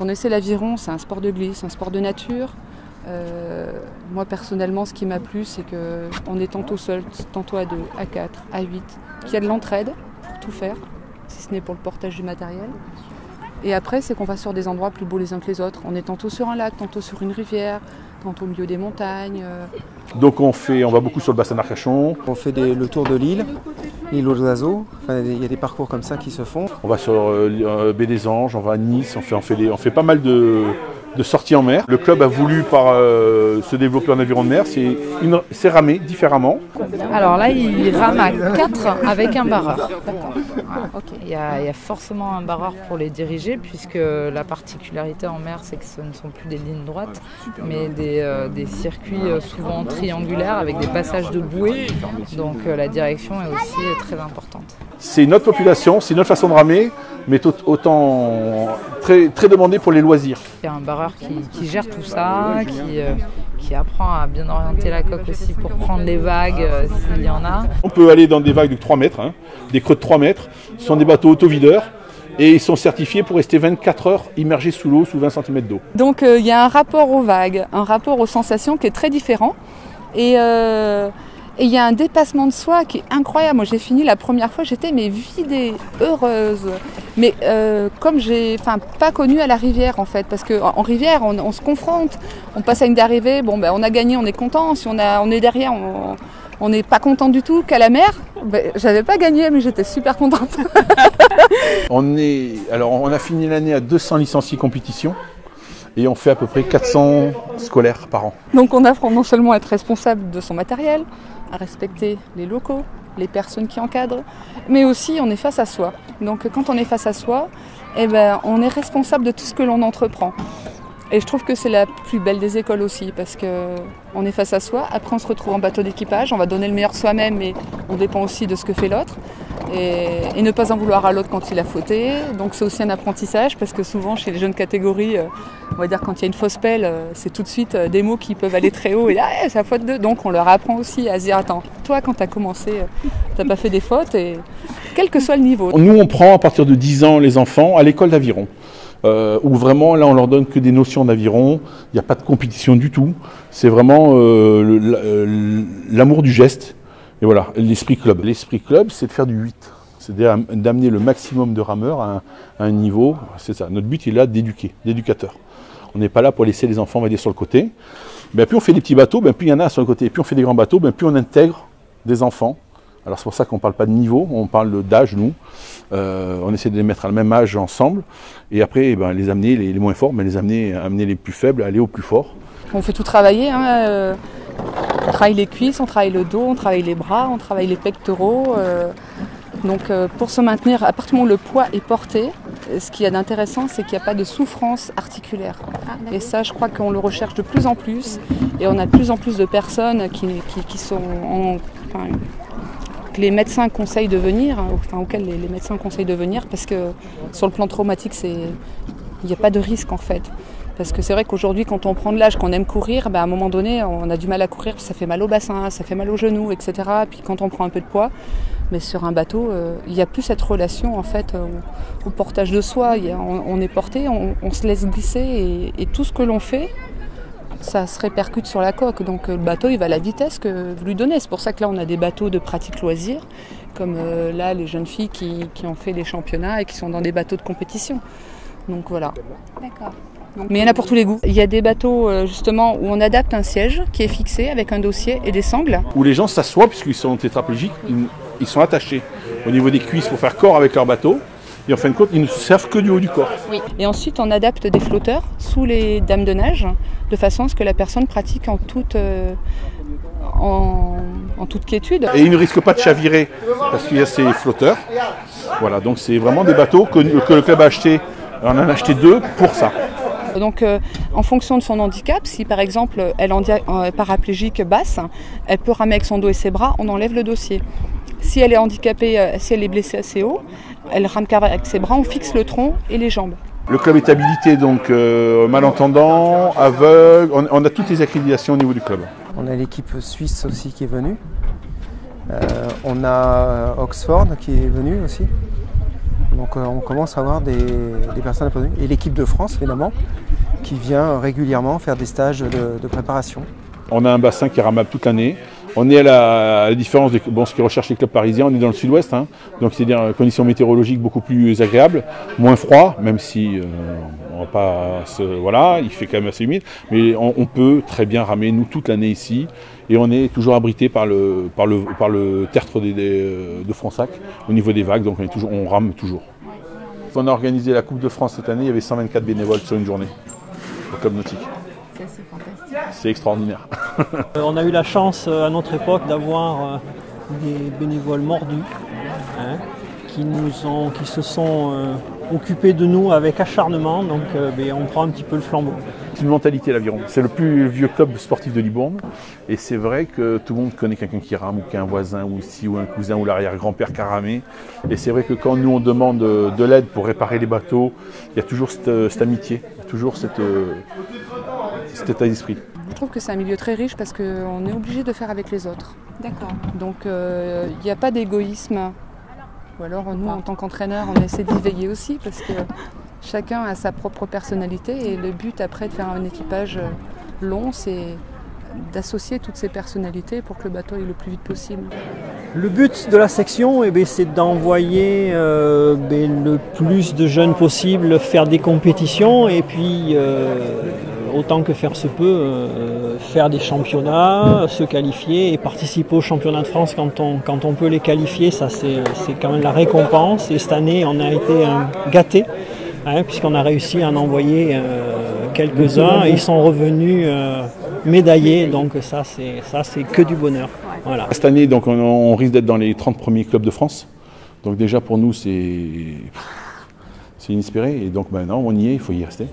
on essaie l'aviron, c'est un sport de glisse, un sport de nature. Moi personnellement, ce qui m'a plu, c'est qu'on est tantôt seul, tantôt à 2, à 4, à 8, qu'il y a de l'entraide pour tout faire, si ce n'est pour le portage du matériel. Et après, c'est qu'on va sur des endroits plus beaux les uns que les autres. On est tantôt sur un lac, tantôt sur une rivière, tantôt au milieu des montagnes. Donc on va beaucoup sur le bassin d'Arcachon. On fait le tour de l'île aux oiseaux. Enfin, il y a des parcours comme ça qui se font. On va sur Baie des Anges, on va à Nice, on fait pas mal de sorties en mer. Le club a voulu se développer en aviron de mer, c'est ramé différemment. Alors là, il rame à 4 avec un barreur. Voilà. Okay. Il y a forcément un barreur pour les diriger, puisque la particularité en mer, c'est que ce ne sont plus des lignes droites, mais des circuits souvent triangulaires avec des passages de bouées. Donc la direction est aussi très importante. C'est notre population, c'est notre façon de ramer, mais autant très, très demandé pour les loisirs. Il y a un barreur qui gère tout ça, qui apprend à bien orienter la coque aussi pour prendre les vagues s'il y en a. On peut aller dans des vagues de 3 mètres, des creux de 3 mètres. Ce sont des bateaux autovideurs et ils sont certifiés pour rester 24 heures immergés sous l'eau, sous 20 cm d'eau. Donc il y a un rapport aux vagues, un rapport aux sensations qui est très différent. Et il y a un dépassement de soi qui est incroyable. Moi j'ai fini la première fois, j'étais vidée, heureuse. Mais comme j'ai pas connu à la rivière en fait, parce qu'en rivière on se confronte, on passe à une d'arrivée, on a gagné, on est content, si on est derrière, on n'est pas content du tout. Qu'à la mer, j'avais pas gagné mais j'étais super contente. On a fini l'année à 200 licenciés compétition. Et on fait à peu près 400 scolaires par an. Donc on apprend non seulement à être responsable de son matériel, à respecter les locaux, les personnes qui encadrent, mais aussi on est face à soi. Donc quand on est face à soi, on est responsable de tout ce que l'on entreprend. Et je trouve que c'est la plus belle des écoles aussi, parce qu'on est face à soi, après on se retrouve en bateau d'équipage, on va donner le meilleur soi-même, mais on dépend aussi de ce que fait l'autre. Et ne pas en vouloir à l'autre quand il a fauté. Donc c'est aussi un apprentissage, parce que souvent chez les jeunes catégories, on va dire quand il y a une fausse pelle, c'est tout de suite des mots qui peuvent aller très haut, et là c'est la faute de. Donc on leur apprend aussi à se dire, attends, toi quand tu as commencé, tu n'as pas fait des fautes, et quel que soit le niveau. Nous on prend à partir de 10 ans les enfants à l'école d'aviron. Où vraiment, là, on leur donne que des notions d'aviron, il n'y a pas de compétition du tout, c'est vraiment l'amour du geste, et voilà, l'esprit club. L'esprit club, c'est de faire du 8, c'est d'amener le maximum de rameurs à un niveau, c'est ça, notre but il est là d'éduquer, d'éducateur. On n'est pas là pour laisser les enfants, on va dire, sur le côté. Plus on fait des petits bateaux, plus il y en a sur le côté, et plus on fait des grands bateaux, plus on intègre des enfants. Alors c'est pour ça qu'on ne parle pas de niveau, on parle d'âge, nous. On essaie de les mettre à le même âge ensemble. Et après, les amener, les moins forts, mais amener les plus faibles, aller au plus fort. On fait tout travailler. On travaille les cuisses, on travaille le dos, on travaille les bras, on travaille les pectoraux. Donc pour se maintenir, à partir du moment où le poids est porté, ce qu'il y a d'intéressant, c'est qu'il n'y a pas de souffrance articulaire. Et ça, je crois qu'on le recherche de plus en plus. Et on a de plus en plus de personnes qui sont que les médecins conseillent de venir, auxquels les médecins conseillent de venir, parce que sur le plan traumatique, il n'y a pas de risque en fait. Parce que c'est vrai qu'aujourd'hui, quand on prend de l'âge, qu'on aime courir, à un moment donné, on a du mal à courir, ça fait mal au bassin, ça fait mal aux genoux, etc. Puis quand on prend un peu de poids, mais sur un bateau, il n'y a plus cette relation en fait au portage de soi. On est porté, on se laisse glisser, et tout ce que l'on fait, ça se répercute sur la coque. Donc le bateau, il va à la vitesse que vous lui donnez. C'est pour ça que là, on a des bateaux de pratique loisirs, comme là, les jeunes filles qui ont fait les championnats et qui sont dans des bateaux de compétition. Donc voilà. D'accord. Mais il y en a pour tous les goûts. Il y a des bateaux justement où on adapte un siège qui est fixé avec un dossier et des sangles. Où les gens s'assoient, puisqu'ils sont tétraplégiques, ils sont attachés au niveau des cuisses pour faire corps avec leur bateau. Et en fin de compte, ils ne servent que du haut du corps. Oui. Et ensuite, on adapte des flotteurs sous les dames de nage, de façon à ce que la personne pratique en toute quiétude. Et ils ne risquent pas de chavirer, parce qu'il y a ces flotteurs. Voilà, donc c'est vraiment des bateaux que le club a acheté. On en a acheté 2 pour ça. Donc en fonction de son handicap, si par exemple elle est paraplégique basse, elle peut ramer avec son dos et ses bras, on enlève le dossier. Si elle est handicapée, si elle est blessée assez haut, elle rame avec ses bras, on fixe le tronc et les jambes. Le club est habilité, donc malentendant, aveugle, on a toutes les accréditations au niveau du club. On a l'équipe suisse aussi qui est venue. On a Oxford qui est venu aussi. Donc on commence à avoir des personnes et l'équipe de France évidemment qui vient régulièrement faire des stages de préparation. On a un bassin qui est ramable toute l'année. On est à la différence de ce que recherchent les clubs parisiens, on est dans le sud-ouest, hein, donc c'est-à-dire conditions météorologiques beaucoup plus agréables, moins froid, même si on va pas voilà, il fait quand même assez humide, mais on peut très bien ramer nous toute l'année ici, et on est toujours abrité par le tertre de Fronsac au niveau des vagues, donc on rame toujours. On a organisé la Coupe de France cette année, il y avait 124 bénévoles sur une journée au club nautique. C'est fantastique. C'est extraordinaire. On a eu la chance à notre époque d'avoir des bénévoles mordus hein, qui se sont occupés de nous avec acharnement, donc on prend un petit peu le flambeau. C'est une mentalité l'Aviron. C'est le plus vieux club sportif de Libourne et c'est vrai que tout le monde connaît quelqu'un qui rame ou qu'un voisin ou ou un cousin ou l'arrière-grand-père qui a ramé. Et c'est vrai que quand nous on demande de l'aide pour réparer les bateaux, il y a toujours cette amitié, il y a toujours cet état d'esprit. Je trouve que c'est un milieu très riche parce qu'on est obligé de faire avec les autres. D'accord. Donc il n'y a pas d'égoïsme. Ou alors nous, en tant qu'entraîneurs, on essaie d'y veiller aussi parce que chacun a sa propre personnalité et le but après de faire un équipage long, c'est d'associer toutes ces personnalités pour que le bateau aille le plus vite possible. Le but de la section, c'est d'envoyer le plus de jeunes possible faire des compétitions et puis autant que faire se peut, faire des championnats, se qualifier et participer aux championnats de France quand on peut les qualifier. Ça c'est quand même la récompense. Et cette année on a été gâtés hein, puisqu'on a réussi à en envoyer quelques-uns et ils sont revenus médaillés. Donc ça c'est que du bonheur. Voilà. Cette année donc on risque d'être dans les 30 premiers clubs de France. Donc déjà pour nous c'est inespéré et donc maintenant on y est, il faut y rester.